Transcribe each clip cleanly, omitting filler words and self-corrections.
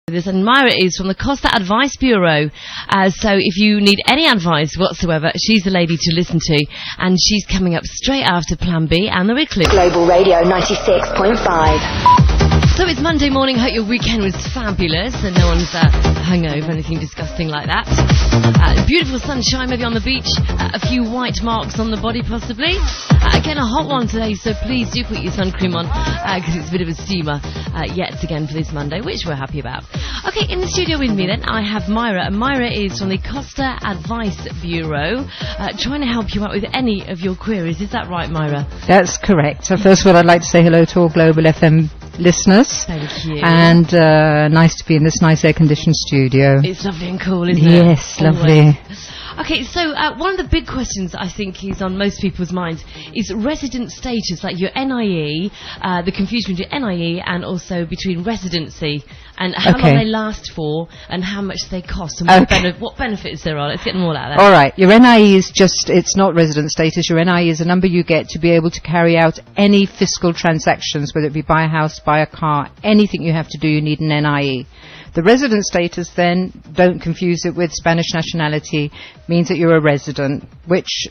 And Myra is from the Costa Advice Bureau. So if you need any advice whatsoever, she's the lady to listen to. And she's coming up straight after Plan B and the Recluse. Global Radio 96.5. So it's Monday morning. Hope your weekend was fabulous and no one's hungover, anything disgusting like that. Beautiful sunshine, maybe on the beach. A few white marks on the body, possibly. Again, a hot one today, so please do put your sun cream on because it's a bit of a steamer yet again for this Monday, which we're happy about. Okay, in the studio with me then, I have Myra. And Myra is from the Costa Advice Bureau, trying to help you out with any of your queries. Is that right, Myra? That's correct. So first of all, I'd like to say hello to all Global FM listeners. Thank you. And nice to be in this nice air-conditioned studio. It's lovely and cool, isn't it? Yes, lovely. Okay, so one of the big questions I think is on most people's minds is resident status, like your NIE, the confusion between NIE and also between residency, and how long they last for and how much they cost and what benefits there are. Let's get them all out there. All right, your NIE is just, it's not resident status. Your NIE is a number you get to be able to carry out any fiscal transactions, whether it be buy a house, buy a car, anything you have to do, you need an NIE. The resident status then, don't confuse it with Spanish nationality, means that you're a resident, which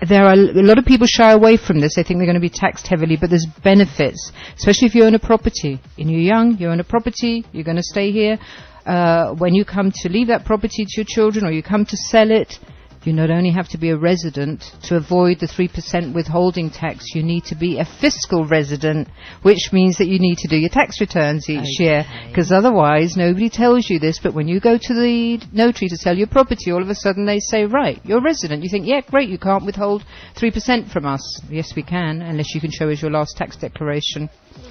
there are a lot of people shy away from this. They think they're going to be taxed heavily, but there's benefits, especially if you own a property. And you're young, you own a property, you're going to stay here. When you come to leave that property to your children or you come to sell it, you not only have to be a resident to avoid the 3% withholding tax, you need to be a fiscal resident, which means that you need to do your tax returns each year, because otherwise nobody tells you this, but when you go to the notary to sell your property, all of a sudden they say, right, you're a resident. You think, yeah, great, you can't withhold 3% from us. Yes, we can, unless you can show us your last tax declaration.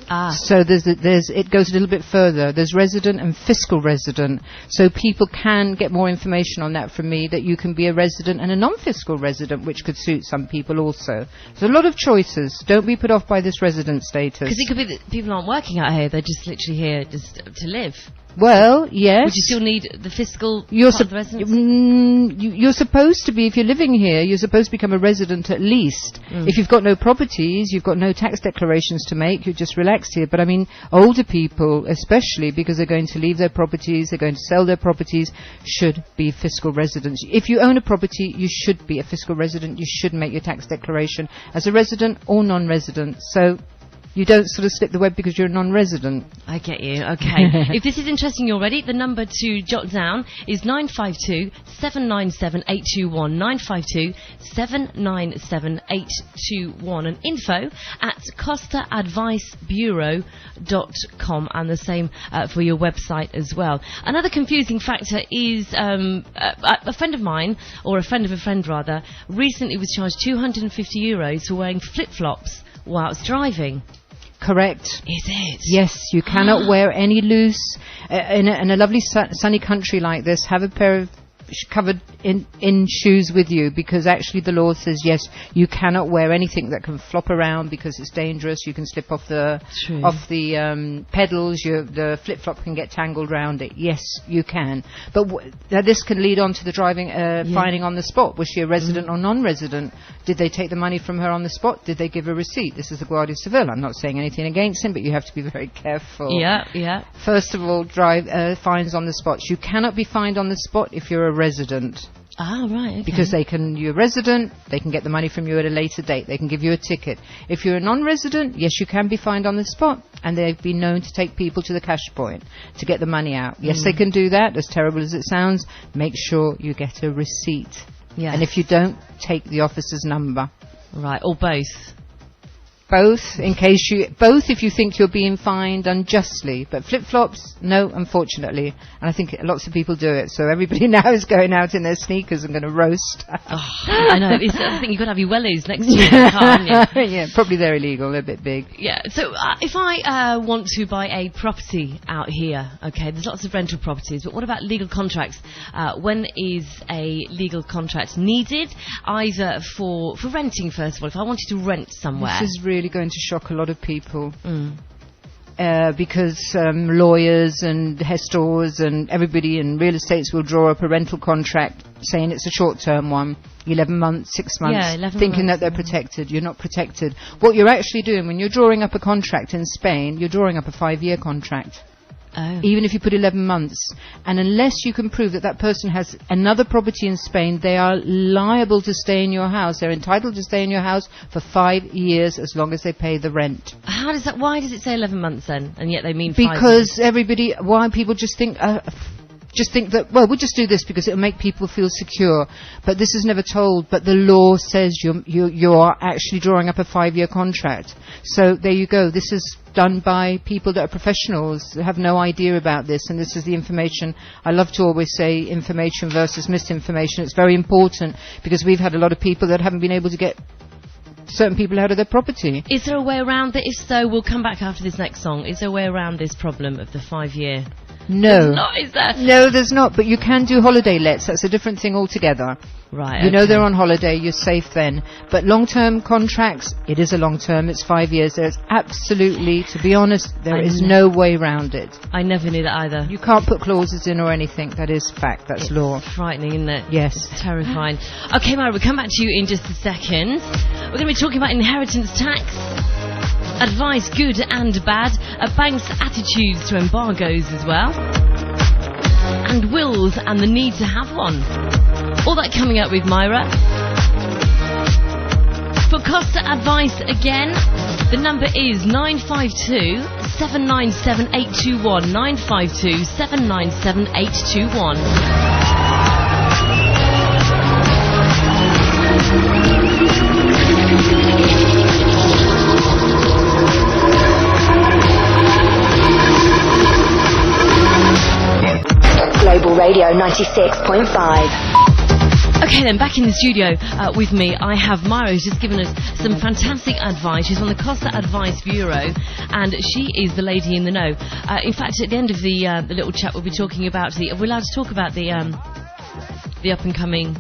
So it goes a little bit further. There's resident and fiscal resident. So people can get more information on that from me, that you can be a resident and a non-fiscal resident, which could suit some people also. There's a lot of choices. Don't be put off by this resident status. Because it could be that people aren't working out here, they're just literally here just to live. Well, yes. Would you still need the fiscal you're part of the residence? You're supposed to be, if you're living here, you're supposed to become a resident at least. If you've got no properties, you've got no tax declarations to make, you're just relaxed here. But I mean, older people, especially because they're going to leave their properties, they're going to sell their properties, should be fiscal residents. If you own a property, you should be a fiscal resident. You should make your tax declaration as a resident or non-resident. So you don't sort of slip the web because you're a non-resident. I get you, okay. If this is interesting you already, the number to jot down is 952 797 821. 952 797 821. And info at costaadvicebureau.com, and the same for your website as well. Another confusing factor is a friend of mine, or a friend of a friend rather, recently was charged €250 for wearing flip-flops whilst driving. Correct. Is it? Yes, you cannot wear any loose, in a lovely sunny country like this, have a pair of covered in shoes with you, because actually the law says yes, you cannot wear anything that can flop around because it's dangerous. You can slip off the pedals. The flip flop can get tangled around it. Yes, you can. But this can lead on to the driving fining on the spot. Was she a resident or non-resident? Did they take the money from her on the spot? Did they give a receipt? This is the Guardia Civil. I'm not saying anything against him, but you have to be very careful. Yeah. First of all, fines on the spot. You cannot be fined on the spot if you're a resident. Ah, right, okay. Because you're a resident, they can get the money from you at a later date. They can give you a ticket. If you're a non-resident, yes, you can be fined on the spot, and they've been known to take people to the cash point to get the money out. Yes, they can do that, as terrible as it sounds. Make sure you get a receipt. Yes. And if you don't, take the officer's number. Right, or both. Both, if you think you're being fined unjustly. But flip-flops, no, unfortunately. And I think lots of people do it. So everybody now is going out in their sneakers and going to roast. I know. I think you've got to have your wellies next to you in the car, haven't you? Yeah, probably they're illegal. They're a bit big. Yeah, so if I want to buy a property out here, okay, there's lots of rental properties, but what about legal contracts? When is a legal contract needed? Either for renting, first of all, if I wanted to rent somewhere. This is really going to shock a lot of people. Because lawyers and hestors and everybody in real estates will draw up a rental contract saying it's a short-term one, 11 months, 6 months, thinking that they're protected. You're not protected. What you're actually doing when you're drawing up a contract in Spain, you're drawing up a 5-year contract. Oh. even if you put 11 months. And unless you can prove that that person has another property in Spain, they are liable to stay in your house. They're entitled to stay in your house for 5 years as long as they pay the rent. How does that? Why does it say 11 months then, and yet they mean 5 years? Because why people just think that, well, we'll just do this because it'll make people feel secure. But this is never told. But the law says you are actually drawing up a 5-year contract. So there you go. This is done by people that are professionals, that have no idea about this. And this is the information. I love to always say information versus misinformation. It's very important because we've had a lot of people that haven't been able to get certain people out of their property. Is there a way around it? If so, we'll come back after this next song. Is there a way around this problem of the 5-year? No. There's not, is there? No, there's not. But you can do holiday lets. That's a different thing altogether. Right. You know they're on holiday, you're safe then. But long-term contracts, it is a long-term, it's 5 years. There's absolutely, to be honest, there is no way around it. I never knew that either. You can't put clauses in or anything. That is fact. That's law. Frightening, isn't it? Yes. It's terrifying. Okay, Myra, we'll come back to you in just a second. We're going to be talking about inheritance tax. Advice, good and bad. Banks' attitudes to embargoes as well. And wills and the need to have one. All that coming up with Myra. For Costa advice again, the number is 952 797 821. 952 797 821. Global Radio 96.5. Okay then, back in the studio with me, I have Myra, who's just given us some fantastic advice. She's on the Costa Advice Bureau, and she is the lady in the know. In fact, at the end of the little chat, we'll be talking about are we allowed to talk about the up-and-coming...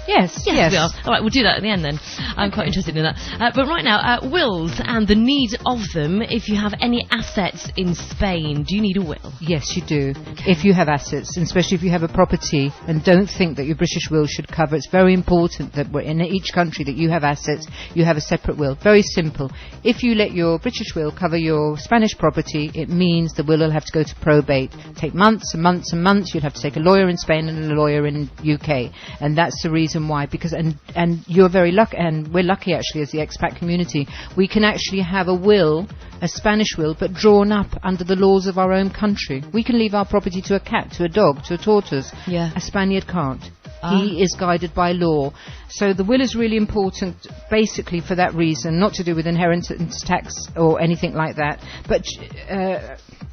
Yes. We are. All right, we'll do that at the end then. I'm quite interested in that. But right now, wills and the need of them. If you have any assets in Spain, do you need a will? Yes, you do. Okay. If you have assets, and especially if you have a property, and don't think that your British will should cover. It's very important that in each country that you have assets, you have a separate will. Very simple. If you let your British will cover your Spanish property, it means the will have to go to probate. Take months and months and months. You'd have to take a lawyer in Spain and a lawyer in UK, and that's the reason why. Because and you're very lucky, and we're lucky actually as the expat community. We can actually have a will, a Spanish will, but drawn up under the laws of our own country. We can leave our property to a cat, to a dog, to a tortoise. Yeah. A Spaniard can't. He is guided by law. So the will is really important basically for that reason, not to do with inheritance tax or anything like that. But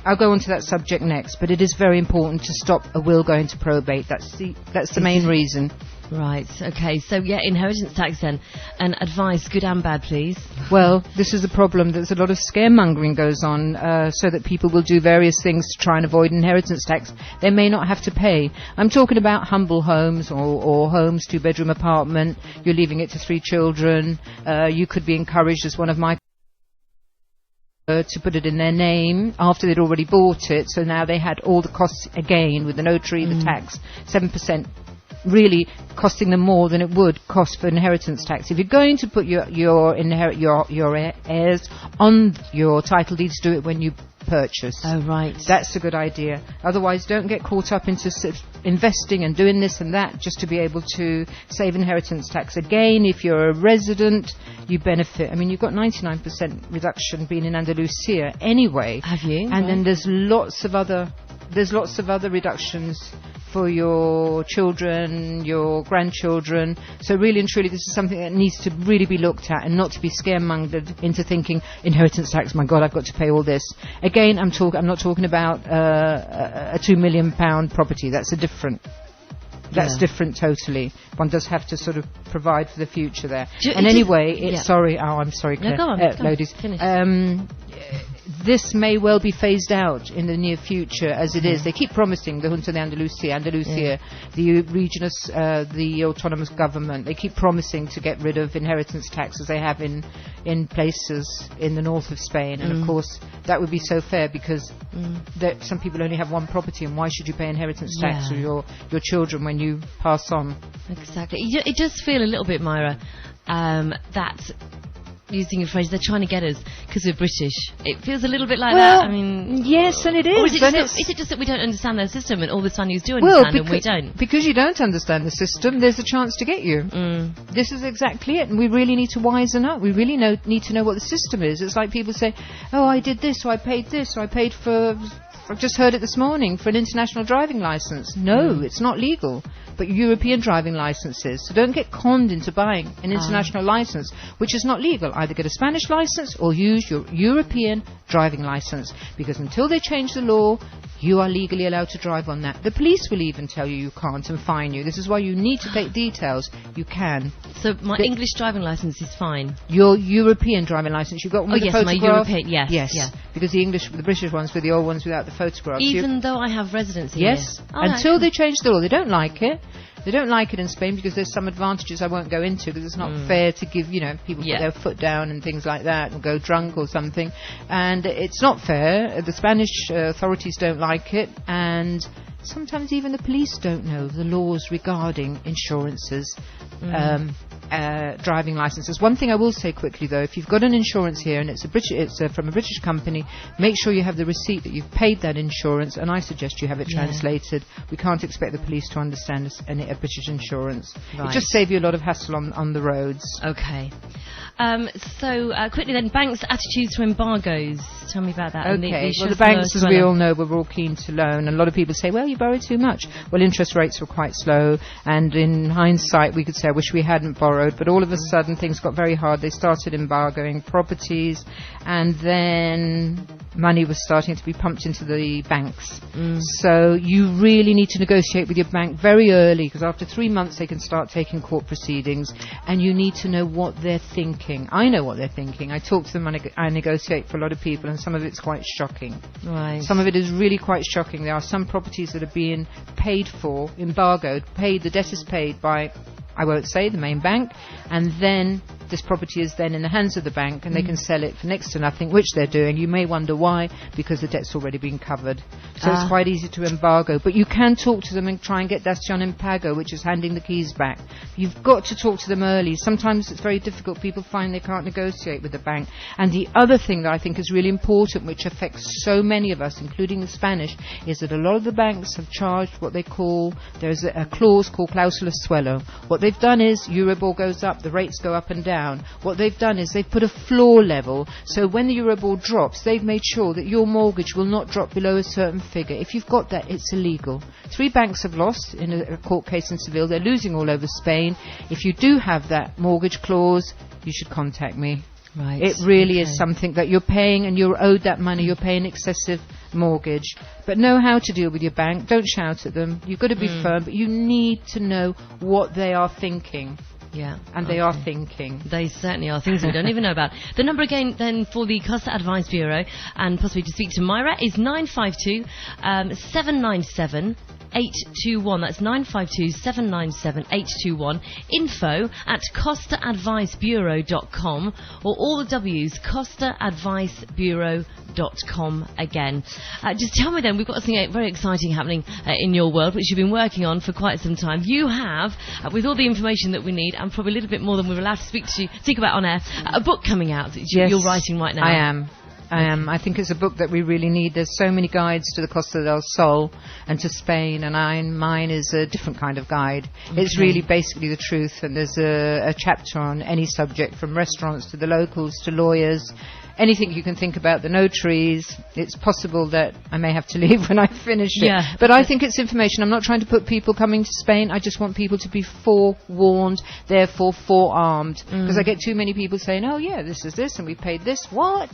I'll go on to that subject next. But it is very important to stop a will going to probate. That's the main reason. Right, okay. So, yeah, inheritance tax then. And advice, good and bad, please. Well, this is the problem. There's a lot of scaremongering goes on so that people will do various things to try and avoid inheritance tax. They may not have to pay. I'm talking about humble homes or homes, 2-bedroom apartment. You're leaving it to 3 children. You could be encouraged, as one of my to put it in their name after they'd already bought it. So now they had all the costs again with the notary, the tax, 7%. Really costing them more than it would cost for inheritance tax. If you're going to put your heirs on your title deeds, do it when you purchase. Oh, right. That's a good idea. Otherwise, don't get caught up into investing and doing this and that just to be able to save inheritance tax. Again, if you're a resident, you benefit. I mean, you've got 99% reduction being in Andalusia anyway. Have you? And then there's lots of other reductions for your children, your grandchildren. So really and truly, this is something that needs to really be looked at and not to be scaremongered into thinking inheritance tax, my God, I've got to pay all this. Again, I'm not talking about a £2 million property. That's different totally. One does have to sort of provide for the future there. Sorry. Oh, I'm sorry, Claire. No, go on. Ladies. Finish. This may well be phased out in the near future as it is. They keep promising, the Junta de Andalusia, the regional, the autonomous government, they keep promising to get rid of inheritance tax as they have in places in the north of Spain. And of course, that would be so fair because some people only have one property, and why should you pay inheritance tax for your children when you pass on? Exactly. It does feel a little bit, Myra, that using a phrase, they're trying to get us because we're British. It feels a little bit like Well, that. I mean, yes, and it is. or is and it just that we don't understand their system and all the Spaniards do understand and we don't? Because you don't understand the system, there's a chance to get you. This is exactly it, and we really need to wisen up. We really need to know what the system is. It's like people say, oh, I did this, or I paid this, or I paid for... I've just heard it this morning, for an international driving licence. No, it's not legal. But European driving licences. So don't get conned into buying an international licence, which is not legal. Either get a Spanish licence or use your European driving licence. Because until they change the law, you are legally allowed to drive on that. The police will even tell you can't and fine you. This is why you need to take details. You can. So my English driving licence is fine? Your European driving licence. You've got one with the photograph? My European, yes. Yes. Because the British ones were the old ones without the photographs. Even though I have residency Yes. here? Until they change the law. They don't like it. They don't like it in Spain because there's some advantages I won't go into, because it's not fair to give, people put their foot down and things like that and go drunk or something. And it's not fair. The Spanish authorities don't like it, and sometimes even the police don't know the laws regarding insurances, driving licenses. One thing I will say quickly, though, if you've got an insurance here and it's from a British company, make sure you have the receipt that you've paid that insurance, and I suggest you have it translated. We can't expect the police to understand a British insurance. Right. It just saves you a lot of hassle on the roads. Okay. So quickly then, banks' attitudes to embargoes. Tell me about that. Okay, well, the banks, as we all know, were all keen to loan. And a lot of people say, well, you borrow too much. Well, interest rates were quite slow, and in hindsight, we could say, I wish we hadn't borrowed. But all of a sudden, things got very hard. They started embargoing properties, and then money was starting to be pumped into the banks. So you really need to negotiate with your bank very early, because after 3 months, they can start taking court proceedings, and you need to know what they're thinking. I know what they're thinking. I talk to them, I negotiate for a lot of people, and some of it's quite shocking. Right. Some of it is really quite shocking. There are some properties that are being paid for, embargoed, the debt is paid by, I won't say, the main bank, and then this property is then in the hands of the bank, and they can sell it for next to nothing, which they're doing. You may wonder why, because the debt's already been covered. So it's quite easy to embargo. But you can talk to them and try and get dación en pago, which is handing the keys back. You've got to talk to them early. Sometimes it's very difficult. People find they can't negotiate with the bank. And the other thing that I think is really important, which affects so many of us, including the Spanish, is that a lot of the banks have charged what they call, there's a clause called cláusula suelo. What they've done is, Euribor goes up, the rates go up and down. What they've done is they've put a floor level, so when the Euribor drops, they've made sure that your mortgage will not drop below a certain figure. If you've got that, it's illegal. 3 banks have lost in a court case in Seville. They're losing all over Spain. If you do have that mortgage clause, you should contact me. Right. It really is something that you're paying, and you're owed that money. You're paying excessive mortgage. But know how to deal with your bank. Don't shout at them. You've got to be firm, but you need to know what they are thinking. Yeah. And they are thinking. They certainly are. Things we don't even know about. The number again then for the Costa Advice Bureau, and possibly to speak to Myra, is 952 797 821. That's 952 797 821. info@costaadvicebureau.com, or all the W's, costaadvicebureau.com again. Just tell me then, we've got something very exciting happening in your world, which you've been working on for quite some time. You have, with all the information that we need, and probably a little bit more than we're allowed to speak about on air, a book coming out that you're writing right now. I am. I think it's a book that we really need. There's so many guides to the Costa del Sol and to Spain, and mine is a different kind of guide. Okay. It's really basically the truth, and there's a chapter on any subject, from restaurants to the locals to lawyers, anything you can think about, the notaries. It's possible that I may have to leave when I finish it. Yeah. But I think it's information. I'm not trying to put people coming to Spain. I just want people to be forewarned, therefore forearmed. Because I get too many people saying, oh, yeah, this is this, and we paid this. What?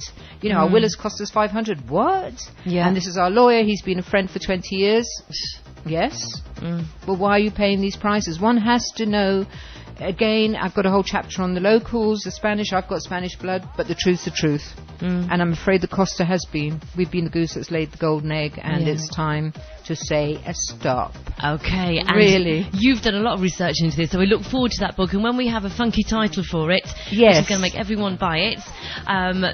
Our will has cost us 500. What? Yeah. And this is our lawyer. He's been a friend for 20 years. Yes. Well, why are you paying these prices? One has to know. Again, I've got a whole chapter on the locals, the Spanish. I've got Spanish blood, but the truth's the truth. And I'm afraid the Costa we've been the goose that's laid the golden egg, and it's time to say a stop. Okay. And really? You've done a lot of research into this, so we look forward to that book. And when we have a funky title for it, which is going to make everyone buy it,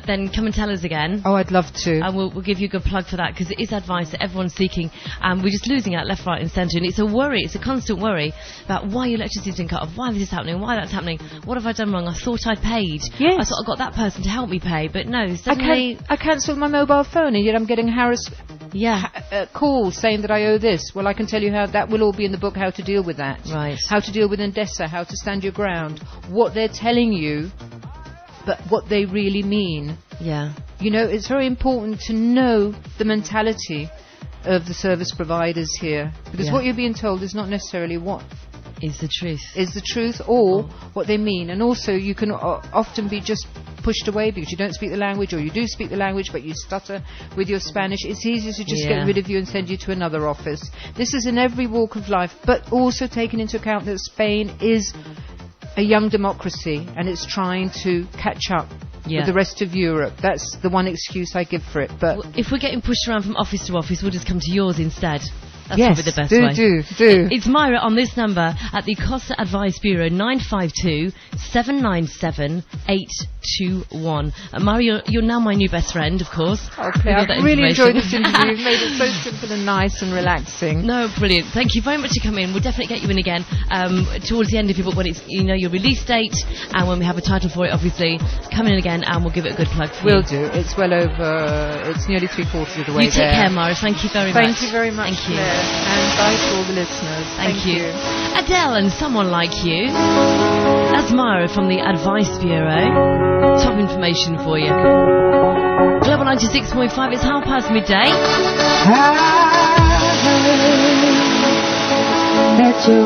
then come and tell us again. Oh, I'd love to. And we'll give you a good plug for that, because it is advice that everyone's seeking. We're just losing out left, right and centre, and it's a worry. It's a constant worry about why your electricity's been cut off, why this happening, why that's happening, what have I done wrong? I thought I paid. Yes. I thought I got that person to help me pay, but no, suddenly... I cancelled my mobile phone, and yet I'm getting Yeah. calls saying that I owe this. Well, I can tell you how that will all be in the book, how to deal with that. Right. How to deal with Endesa, how to stand your ground, what they're telling you, but what they really mean. Yeah. You know, it's very important to know the mentality of the service providers here, because what you're being told is not necessarily what is the truth or what they mean. And also you can often be just pushed away because you don't speak the language, or you do speak the language but you stutter with your Spanish. It's easier to just get rid of you and send you to another office. This is in every walk of life, but also taking into account that Spain is a young democracy and it's trying to catch up with the rest of Europe. That's the one excuse I give for it. But if we're getting pushed around from office to office, we'll just come to yours instead. That's yes, probably the best way. do. It's Myra on this number at the Costa Advice Bureau, 952-797-821. Myra, you're now my new best friend, of course. Okay, I've really enjoyed this interview. You've made it so simple and nice and relaxing. No, brilliant. Thank you very much for coming in. We'll definitely get you in again towards the end of your book when it's, you know, your release date, and when we have a title for it, obviously. Come in again and we'll give it a good plug for Will you. do. It's well over, it's nearly 3/4 of the way You take care, Myra. Thank you very much. Thank you very much, Thank you. Claire. And bye to all the listeners. Thank you. Adele and Someone Like You. That's Myra from the Advice Bureau. Top information for you. Global 96.5, it's midday. That you